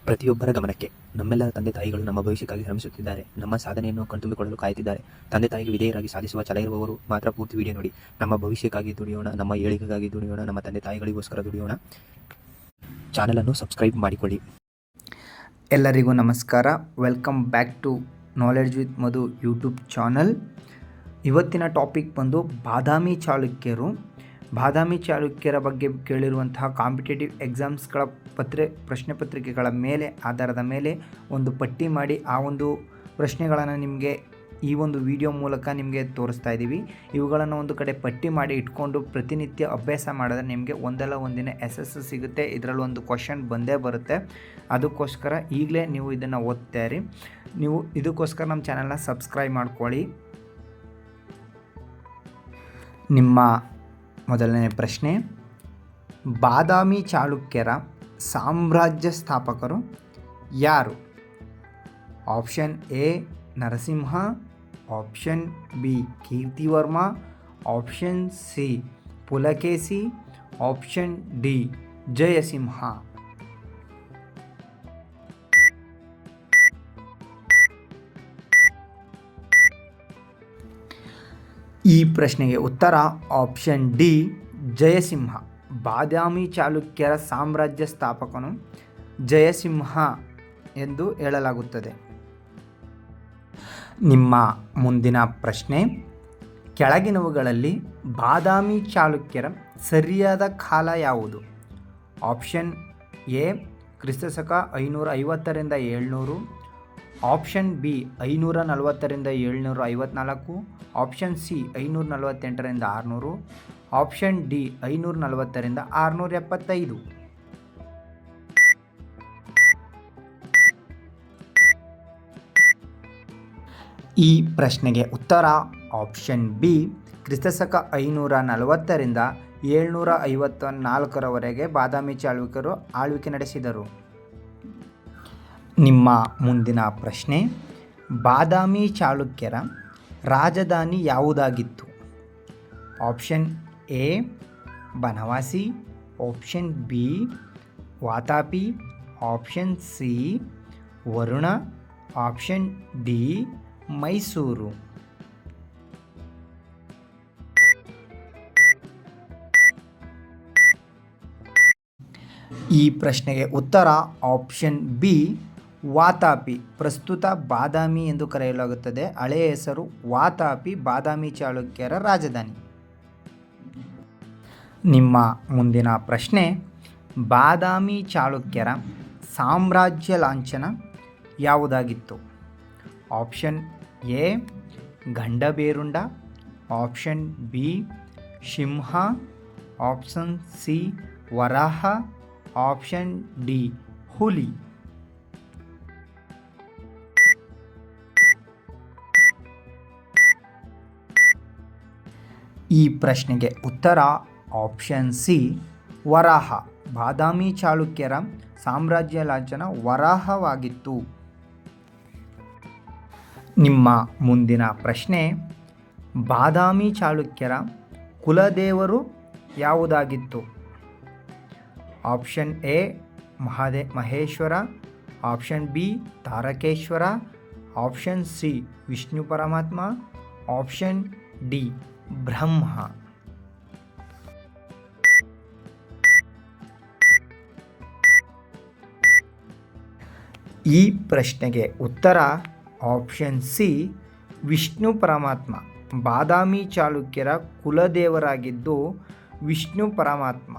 ಪ್ರತಿಯೊಬ್ಬರ ಗಮನಕ್ಕೆ. ನಮ್ಮೆಲ್ಲರ ತಂದೆ ತಾಯಿಗಳು ನಮ್ಮ ಭವಿಷ್ಯಕ್ಕಾಗಿ ಶ್ರಮಿಸುತ್ತಿದ್ದಾರೆ. ನಮ್ಮ ಸಾಧನೆಯನ್ನು ಕಣ್ತುಂಬಿಕೊಳ್ಳಲು ಕಾಯುತ್ತಿದ್ದಾರೆ. ತಂದೆ ತಾಯಿಗೆ ವಿಧೇಯರಾಗಿ ಸಾಧಿಸುವ ಛಲ ಇರುವವರು ಮಾತ್ರ ಪೂರ್ತಿ ವಿಡಿಯೋ ನೋಡಿ. ನಮ್ಮ ಭವಿಷ್ಯಕ್ಕಾಗಿ ದುಡಿಯೋಣ, ನಮ್ಮ ಏಳಿಗೆಗಾಗಿ ದುಡಿಯೋಣ, ನಮ್ಮ ತಂದೆ ತಾಯಿಗಳಿಗೋಸ್ಕರ ದುಡಿಯೋಣ. ಚಾನಲನ್ನು ಸಬ್ಸ್ಕ್ರೈಬ್ ಮಾಡಿಕೊಳ್ಳಿ. ಎಲ್ಲರಿಗೂ ನಮಸ್ಕಾರ. Welcome back to knowledge with Madhu YouTube channel. ಇವತ್ತಿನ ಟಾಪಿಕ್ ಬಂದು ಬಾದಾಮಿ ಚಾಲುಕ್ಯರ ಬಗ್ಗೆ ಕೇಳಿರುವಂತಹ ಕಾಂಪಿಟೇಟಿವ್ ಎಕ್ಸಾಮ್ಸ್ಗಳ ಪ್ರಶ್ನೆ ಪತ್ರಿಕೆಗಳ ಆಧಾರದ ಮೇಲೆ ಒಂದು ಪಟ್ಟಿ ಮಾಡಿ ಆ ಒಂದು ಪ್ರಶ್ನೆಗಳನ್ನು ನಿಮಗೆ ಈ ಒಂದು ವಿಡಿಯೋ ಮೂಲಕ ನಿಮಗೆ ತೋರಿಸ್ತಾ ಇದ್ದೀವಿ. ಇವುಗಳನ್ನು ಒಂದು ಕಡೆ ಪಟ್ಟಿ ಮಾಡಿ ಇಟ್ಕೊಂಡು ಪ್ರತಿನಿತ್ಯ ಅಭ್ಯಾಸ ಮಾಡಿದ್ರೆ ನಿಮಗೆ ಒಂದಲ್ಲ ಒಂದಿನ SS ಸಿಗುತ್ತೆ. ಇದರಲ್ಲಿ ಒಂದು ಕ್ವಶನ್ ಬಂದೇ ಬರುತ್ತೆ. ಅದಕ್ಕೋಸ್ಕರ ಈಗಲೇ ನೀವು ಇದನ್ನು ಓದ್ತಾ ಇರಿ. ನೀವು ಇದಕ್ಕೋಸ್ಕರ ನಮ್ಮ ಚಾನಲ್ನ ಸಬ್ಸ್ಕ್ರೈಬ್ ಮಾಡ್ಕೊಳ್ಳಿ. ನಿಮ್ಮ ಮೊದಲನೇ ಪ್ರಶ್ನೆ, ಬಾದಾಮಿ ಚಾಲುಕ್ಯರ ಸಾಮ್ರಾಜ್ಯ ಸ್ಥಾಪಕರು ಯಾರು? Option A Narasimha, option B Kirtivarma, option C Pulakeshi, option D Jayasimha. ಈ ಪ್ರಶ್ನೆಗೆ ಉತ್ತರ ಆಪ್ಷನ್ ಡಿ ಜಯಸಿಂಹ. ಬಾದಾಮಿ ಚಾಲುಕ್ಯರ ಸಾಮ್ರಾಜ್ಯ ಸ್ಥಾಪಕನು ಜಯಸಿಂಹ ಎಂದು ಹೇಳಲಾಗುತ್ತದೆ. ನಿಮ್ಮ ಮುಂದಿನ ಪ್ರಶ್ನೆ, ಕೆಳಗಿನವುಗಳಲ್ಲಿ ಬಾದಾಮಿ ಚಾಲುಕ್ಯರ ಸರಿಯಾದ ಕಾಲ ಯಾವುದು? ಆಪ್ಷನ್ ಎ ಕ್ರಿಸ್ತಶಕ 550ರಿಂದ 700, ಆಪ್ಷನ್ ಬಿ 540ರಿಂದ 754, ಆಪ್ಷನ್ ಸಿ 548ರಿಂದ 600, ಆಪ್ಷನ್ ಡಿ 540ರಿಂದ 675. ಈ ಪ್ರಶ್ನೆಗೆ ಉತ್ತರ ಆಪ್ಷನ್ ಬಿ ಕ್ರಿಸ್ತಶಕ 540ರಿಂದ 754ರವರೆಗೆ ಬಾದಾಮಿ ಚಾಲುಕ್ಯರು ಆಳ್ವಿಕೆ ನಡೆಸಿದರು. ನಿಮ್ಮ ಮುಂದಿನ ಪ್ರಶ್ನೆ, ಬಾದಾಮಿ ಚಾಲುಕ್ಯರ ರಾಜಧಾನಿ ಯಾವುದಾಗಿತ್ತು? Option A Banavasi, option B Vatapi, option C Varuna, option D Mysuru. ಈ ಪ್ರಶ್ನೆಗೆ ಉತ್ತರ ಆಪ್ಷನ್ ಬಿ ವಾತಾಪಿ. ಪ್ರಸ್ತುತ ಬಾದಾಮಿ ಎಂದು ಕರೆಯಲಾಗುತ್ತದೆ. ಹಳೆಯ ಹೆಸರು ವಾತಾಪಿ, ಬಾದಾಮಿ ಚಾಲುಕ್ಯರ ರಾಜಧಾನಿ. ನಿಮ್ಮ ಮುಂದಿನ ಪ್ರಶ್ನೆ, ಬಾದಾಮಿ ಚಾಲುಕ್ಯರ ಸಾಮ್ರಾಜ್ಯ ಲಾಂಛನ ಯಾವುದಾಗಿತ್ತು? ಆಪ್ಷನ್ ಎ ಗಂಡಬೇರುಂಡ, ಆಪ್ಷನ್ ಬಿ ಸಿಂಹ, ಆಪ್ಷನ್ ಸಿ ವರಾಹ, ಆಪ್ಷನ್ ಡಿ ಹುಲಿ. ಈ ಪ್ರಶ್ನೆಗೆ ಉತ್ತರ ಆಪ್ಷನ್ ಸಿ ವರಾಹ. ಬಾದಾಮಿ ಚಾಲುಕ್ಯರ ಸಾಮ್ರಾಜ್ಯ ಲಾಂಛನ ವರಾಹವಾಗಿತ್ತು. ನಿಮ್ಮ ಮುಂದಿನ ಪ್ರಶ್ನೆ, ಬಾದಾಮಿ ಚಾಲುಕ್ಯರ ಕುಲದೇವರು ಯಾವುದಾಗಿತ್ತು? Option A Maheshwara, option B Tarakeshwara, option C Vishnu ಪರಮಾತ್ಮ, ಆಪ್ಷನ್ ಡಿ ಬ್ರಹ್ಮ. ಈ ಪ್ರಶ್ನೆಗೆ ಉತ್ತರ ಆಪ್ಷನ್ ಸಿ ವಿಷ್ಣು ಪರಮಾತ್ಮ. ಬಾದಾಮಿ ಚಾಲುಕ್ಯರ ಕುಲದೇವರಾಗಿದ್ದು ವಿಷ್ಣು ಪರಮಾತ್ಮ.